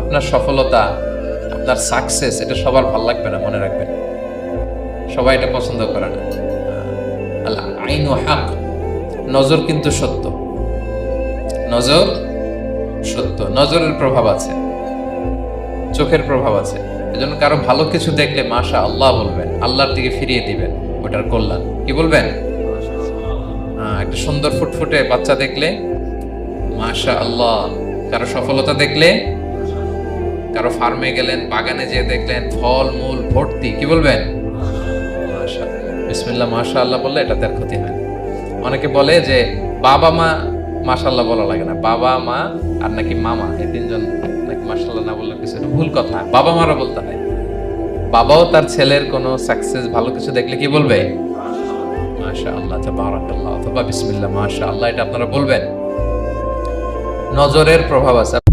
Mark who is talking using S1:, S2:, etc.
S1: আপনার সফলতা, আপনার সাকসেস, এটা সবার ভালো লাগবে না, মনে রাখবেন। সবাই এটা পছন্দ করে না। আল আইনু হক, নজর কিন্তু সত্য। নজর সত্য, নজরের প্রভাব আছে, চোখের প্রভাব আছে। এজন্য কারো ভালো কিছু দেখলে মাশা আল্লাহ বলবেন, আল্লাহর দিকে ফিরিয়ে দিবেন ওটার কল্যাণ। কি বলবেন? একটা সুন্দর ফুটফুটে বাচ্চা দেখলে মাশা আল্লাহ। কারো সফলতা দেখলে, কারো ফার্মে গেলেন, বাগানে যেয়ে দেখলেন ফল মূল ভর্তি, কি বলবেন? মাশা, বিসমিল্লাহ মাশা আল্লাহ বললে এটাতে আর ক্ষতি হয় না। অনেকে বলে যে বাবা মা মাশাআল্লাহ বলা লাগে না, বাবা মা আর নাকি মামা, এই তিনজন নাকি মাশাআল্লাহ না বললে কিছু ভুল কথা। বাবা মারা বলতে হয়। বাবাও তার ছেলের কোনো সাকসেস, ভালো কিছু দেখলে কি বলবে? মাশাআল্লাহ, তাবারাকাল্লাহ, অথবা বিসমিল্লাহ মাশাআল্লাহ, এটা আপনারা বলবেন। নজরের প্রভাব আছে।